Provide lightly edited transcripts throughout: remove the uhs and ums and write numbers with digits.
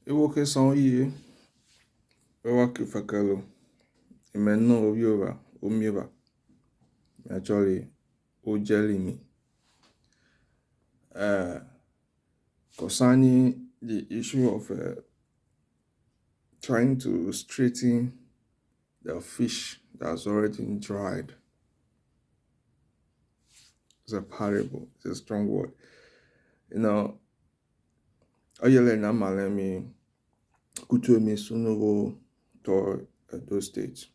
Ewoke son ye, Ewaki Fakalo, Imeno Obiova, Umieva, actually, Ojeli me. Concerning the issue of trying to straighten the fish that's already dried. It's a parable, it's a strong word. Oyele na malemi kutuemi sunugo to those states.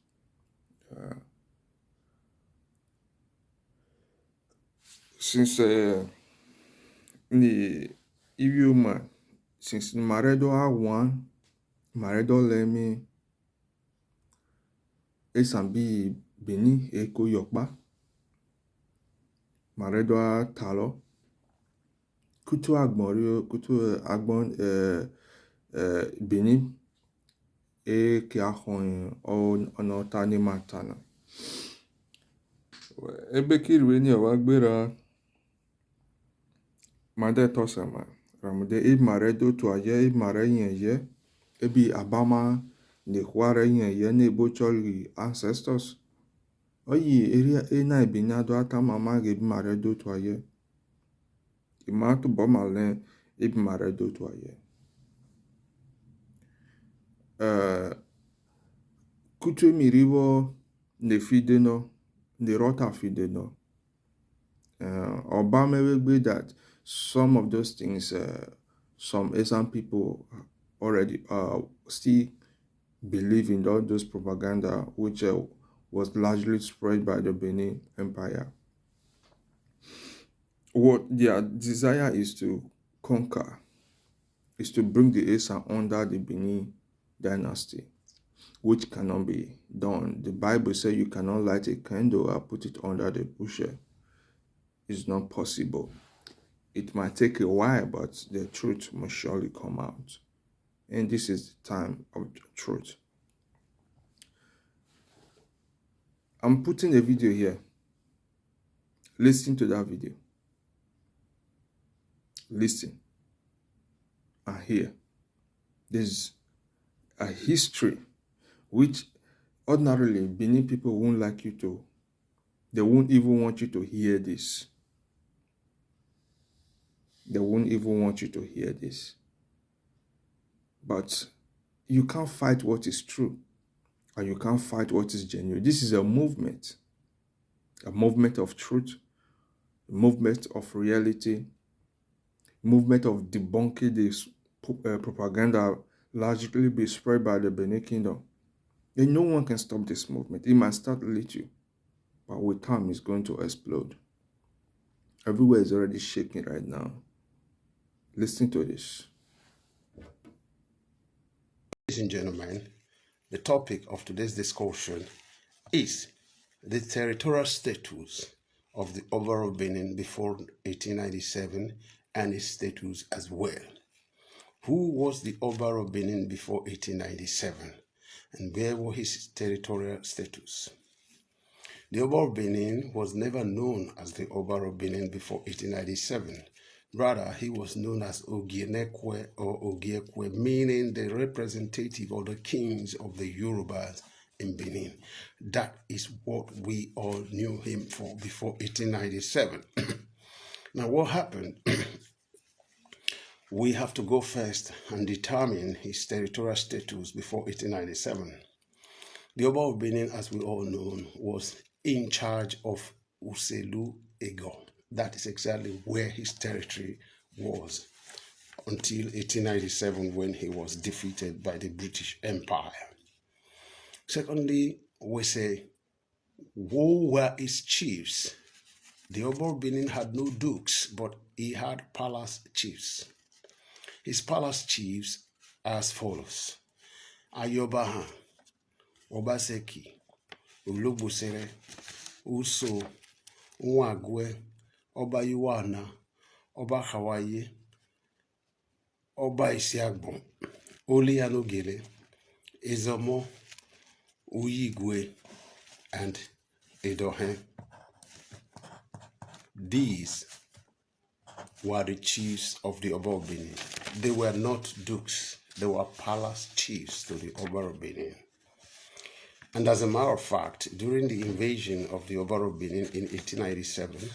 Since the Iviuma, since Maredo A1, Maredo Lemi, Esan Benin, Eko Yokba, Maredo A Talo, Kutu Agborio, Kutu Agbon Benin, Kiahon, on Tani Matana. Ebeki Reni of Agbera. Made tosama ramude maredo to aye mare ye ebi abama ne kware ye ne bocholi ancestors oyi area na ibinyado ata mama ge maredo to aye imatu bomale ebi maredo to aye kutu mirivo ne fideno ne rota fideno Obama will be that some of those things, some Esan people already still believe in all those propaganda, which was largely spread by the Benin Empire. What their desire is to conquer, is to bring the Esan under the Benin dynasty, which cannot be done. The Bible says you cannot light a candle and put it under the bushel. It's not possible. It might take a while, but the truth must surely come out. And this is the time of the truth. I'm putting a video here. Listen to that video. Listen and hear. There's a history which ordinarily Benin people won't like you to. They won't even want you to hear this. They won't even want you to hear this. But you can't fight what is true, and you can't fight what is genuine. This is a movement of truth, a movement of reality, a movement of debunking this propaganda largely be spread by the Benin Kingdom. And no one can stop this movement. It might start little, but with time it's going to explode. Everywhere is already shaking right now. Listen to this. Ladies and gentlemen, the topic of today's discussion is the territorial status of the Oba of Benin before 1897 and its status as well. Who was the Oba of Benin before 1897 and where was his territorial status? The Oba of Benin was never known as the Oba of Benin before 1897. Rather, he was known as Ogienekwe or Ogiekwe, meaning the representative of the kings of the Yorubas in Benin. That is what we all knew him for before 1897. Now, what happened? We have to go first and determine his territorial status before 1897. The Oba of Benin, as we all know, was in charge of Uselu Ego. That is exactly where his territory was until 1897 when he was defeated by the British Empire. Secondly, we say, who were his chiefs? The Oba of Benin had no dukes, but he had palace chiefs. His palace chiefs are as follows: Ayobaha, Obaseki, Ulugbusere, Uso, Nwagwe, Oba Iwana, Oba Hawaii, Oba Isiagbon, Olianogele, Ezomo, Uyigwe, and Edohen. These were the chiefs of the Oba of Benin. they were not dukes. They were palace chiefs to the Oba of Benin. And as a matter of fact, during the invasion of the Oba of Benin in 1897,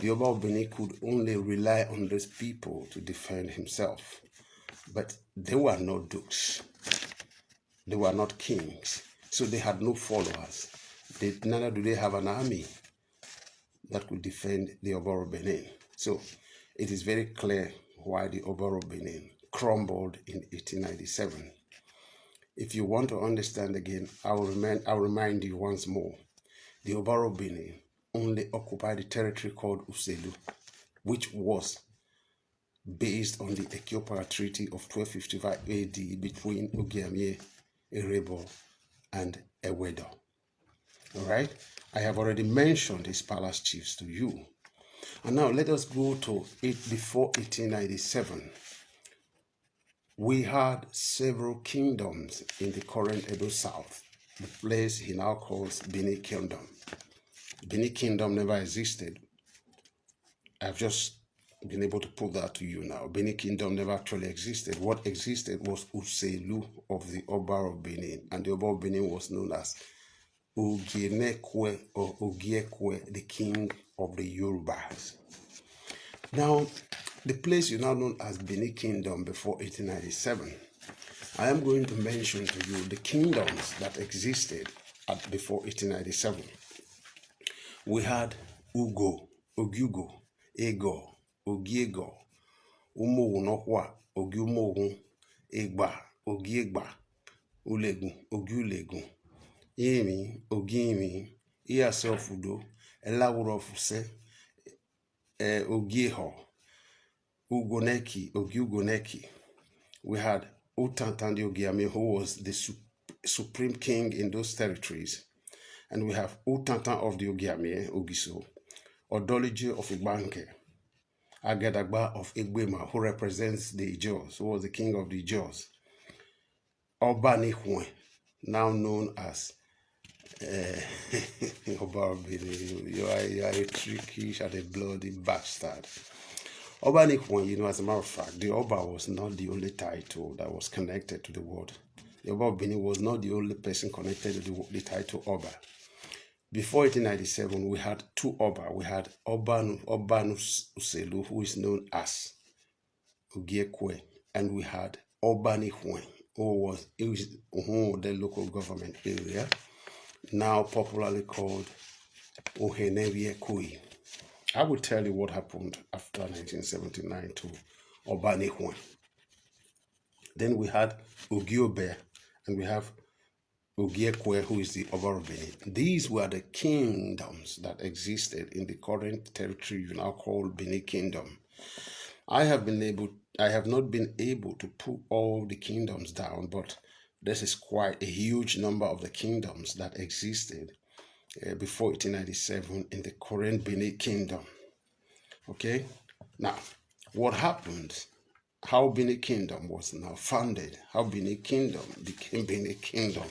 the Oba of Benin could only rely on those people to defend himself. But they were not dukes. They were not kings. So they had no followers. Neither do they have an army that could defend the Oba of Benin. So it is very clear why the Oba of Benin crumbled in 1897. If you want to understand again, I'll remind you once more. The Oba of Benin only occupied the territory called Uselu, which was based on the Ethiopian Treaty of 1255 AD between Ogiamie, Erebo, and Ewedo. All right? I have already mentioned these palace chiefs to you. And now let us go to it before 1897. We had several kingdoms in the current Edo South, the place he now calls Benin Kingdom. Benin Kingdom never existed. I've just been able to prove that to you now. Benin Kingdom never actually existed. What existed was Uselu of the Oba of Benin, and the Oba of Benin was known as Ogienekwe or Ogiekwe, the king of the Yorubas. Now, the place you now known as Benin Kingdom before 1897, I am going to mention to you the kingdoms that existed before 1897. We had Ugo, Ogugo, Ego, Ogiego, Umogunokwa, Ogumogun, Egba, Ogiegba, Ulegun, Ogulegun, Imi, Ogimi, Iasofudo, Elawurofuse, Ogieho, Ugoneki, Ogugoneki. We had Utantandi Ogiame, who was the supreme king in those territories. And we have Utantan of the Ogiame, Ogiso, Odoliji of Igbanke, Agadagba of Igbema, who represents the Ijos, who was the king of the Ijos, Obanihwe, now known as Oba, you are a trickish and a bloody bastard. Obanihwe, as a matter of fact, the Oba was not the only title that was connected to the word. The Oba of Benin was not the only person connected to the title Oba. Before 1897, we had two Oba. We had Obanus Uselu, who is known as Ogiekwe, and we had Obanihwe, who was the local government area, now popularly called Oheneviekui. I will tell you what happened after 1979 to Obanihwe. Then we had Ogiobe, and we have Ogiekwe, who is the Oba of Benin. These were the kingdoms that existed in the current territory you now call Benin Kingdom. I have not been able to put all the kingdoms down, but this is quite a huge number of the kingdoms that existed before 1897 in the current Benin Kingdom. Okay? Now, what happened? How Benin Kingdom was now founded? How Benin Kingdom became Benin Kingdom?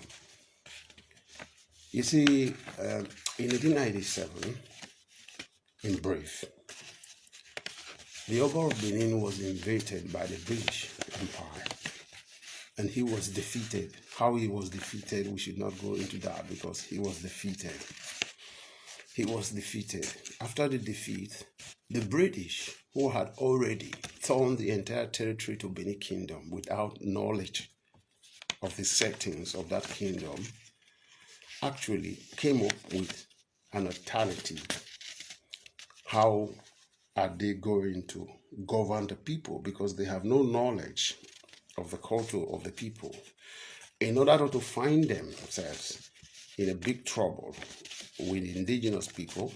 You see, in 1897, in brief, the Oba of Benin was invaded by the British Empire, and he was defeated. How he was defeated, we should not go into that because he was defeated. He was defeated. After the defeat, the British, who had already torn the entire territory to Benin Kingdom without knowledge of the settings of that kingdom, actually came up with an alternative. How are they going to govern the people? Because they have no knowledge of the culture of the people. In order not to find themselves in a big trouble with indigenous people,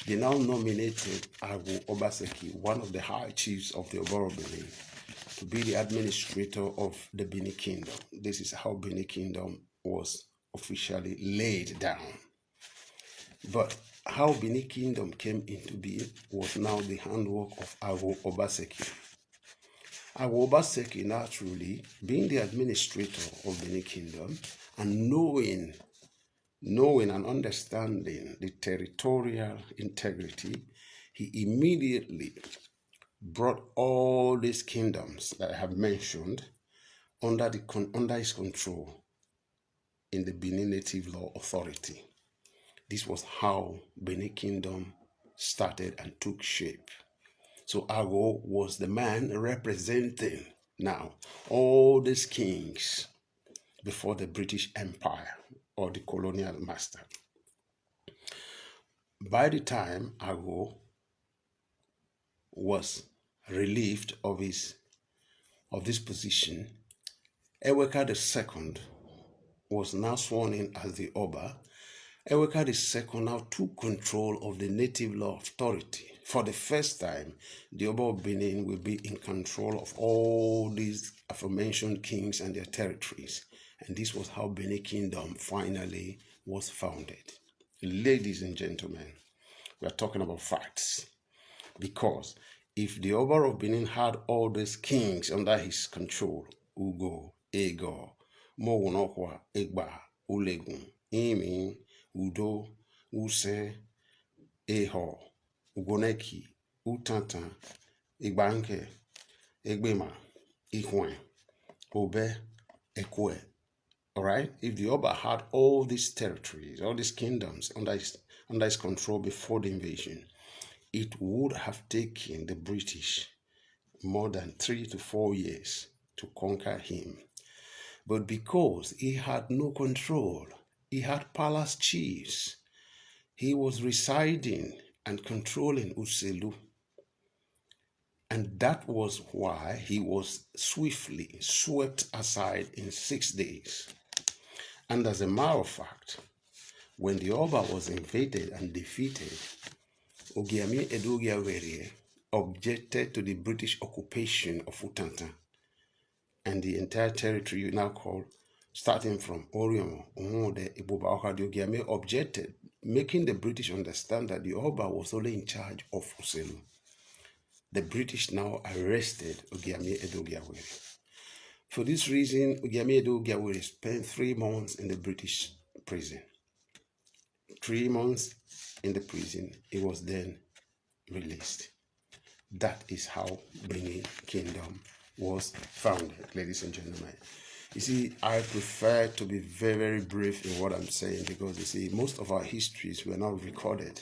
they now nominated Agwo Obaseki, one of the high chiefs of the Oba of Benin, to be the administrator of the Benin Kingdom. This is how Benin Kingdom was officially laid down. But how Benin Kingdom came into being was now the handwork of Agwo Obaseki. Agwo Obaseki, naturally, being the administrator of Benin Kingdom and knowing and understanding the territorial integrity, he immediately brought all these kingdoms that I have mentioned under his control in the Benin Native Law Authority. This was how Benin Kingdom started and took shape. So Ago was the man representing now all these kings before the British Empire or the colonial master. By the time Ago was relieved of this position, Eweka II was now sworn in as the Oba. Eweka II now took control of the native law authority. For the first time, the Oba of Benin will be in control of all these aforementioned kings and their territories. And this was how Benin Kingdom finally was founded. Ladies and gentlemen, we are talking about facts. Because if the Oba of Benin had all these kings under his control, Ugo, Ego, Mowonokwa, Egba, Ulegun, Imi, Udo, Use, Eho, Ugoneki, Utanta, Igbanke, Egbema, Ikwen, Obe, Ekwe. All right? If the Oba had all these territories, all these kingdoms under his control before the invasion, it would have taken the British more than 3 to 4 years to conquer him. But because he had no control, he had palace chiefs, he was residing and controlling Uselu. And that was why he was swiftly swept aside in 6 days. And as a matter of fact, when the Oba was invaded and defeated, Ogiami Edogiawere objected to the British occupation of Utanta and the entire territory you now call, starting from Oriomo, Umude, Ibuba, Ogiami objected, making the British understand that the Oba was only in charge of Uselu. The British now arrested Ogiami Edogiawere. For this reason, Ogiami Edogiawere spent 3 months in the British prison. 3 months in the prison, he was then released. That is how Benin Kingdom was founded, ladies and gentlemen. You see, I prefer to be very, very brief in what I'm saying because, you see, most of our histories were not recorded.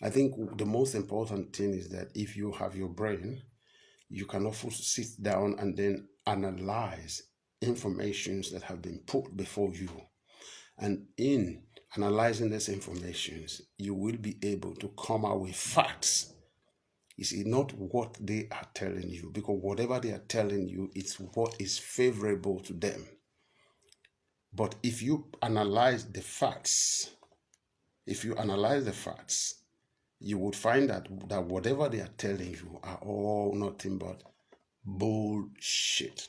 I think the most important thing is that if you have your brain, you can also sit down and then analyze information that have been put before you. And in analyzing these informations, you will be able to come out with facts. You see, not what they are telling you, because whatever they are telling you, it's what is favorable to them. But if you analyze the facts, you would find that whatever they are telling you are all nothing but bullshit.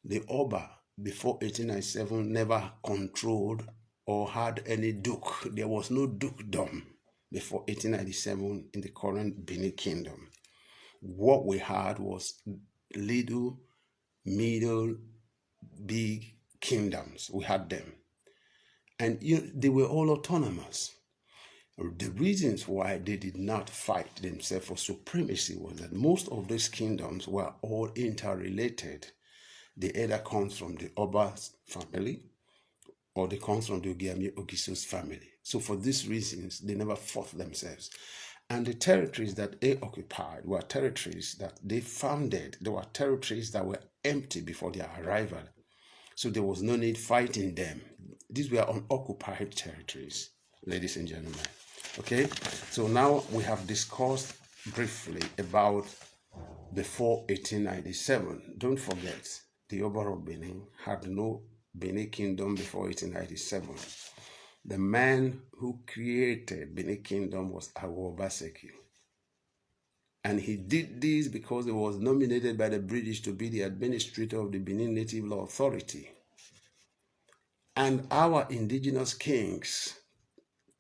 The Oba before 1897 never controlled or had any duke. There was no dukedom before 1897 in the current Benin Kingdom. What we had was little, middle, big kingdoms. We had them. And they were all autonomous. The reasons why they did not fight themselves for supremacy was that most of these kingdoms were all interrelated. They either comes from the Oba's family or they comes from the Ogiami Ogiso's family. So for these reasons, they never fought themselves. And the territories that they occupied were territories that they founded. They were territories that were empty before their arrival. So there was no need fighting them. These were unoccupied territories, ladies and gentlemen. Okay, so now we have discussed briefly about before 1897. Don't forget, the Oba of Benin had no Benin Kingdom before 1897. The man who created Benin Kingdom was Awo Obaseki. And he did this because he was nominated by the British to be the administrator of the Benin Native Law Authority. And our indigenous kings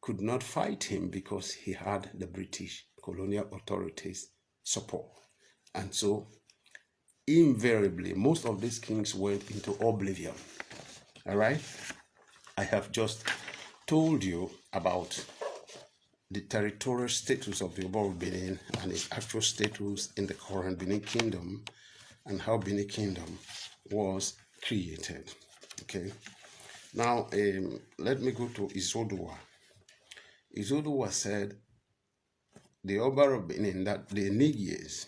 could not fight him because he had the British colonial authorities' support. And so, invariably, most of these kings went into oblivion. All right? I have just told you about the territorial status of the Oba of Benin and its actual status in the current Benin Kingdom and how Benin Kingdom was created. Okay. Now, let me go to Izodua. Izodua said the Oba of Benin, that the Nigies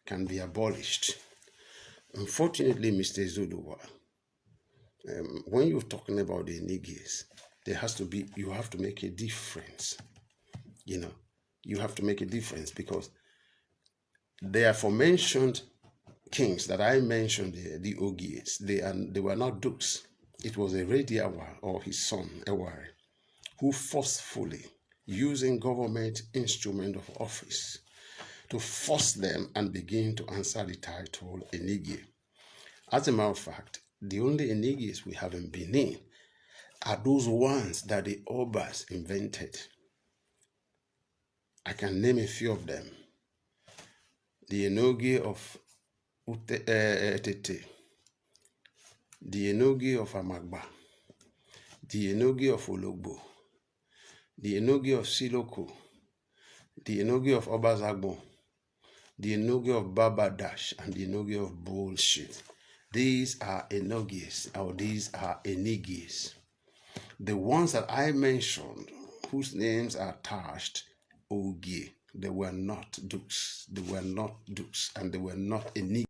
can be abolished. Unfortunately, Mr. Izodua, when you're talking about the Nigies, you have to make a difference. You have to make a difference because the aforementioned kings that I mentioned, the Ogies, they were not dukes. It was a Rediawa or his son, Ewari, who forcefully, using government instrument of office, to force them and begin to answer the title Enigi. As a matter of fact, the only Enigis we have in Benin are those ones that the Obas invented. I can name a few of them. The Enogi of Etete, the Enogi of Amagba, the Enogi of Ologbo, the Enogi of Siloko, the Enogi of Obazagbo, the Enogi of Babadash, and the Enogi of Bullshit. These are Enogis, or these are Enigis. The ones that I mentioned, whose names are attached, Ogie, they were not dukes. They were not dukes, and they were not Enigis.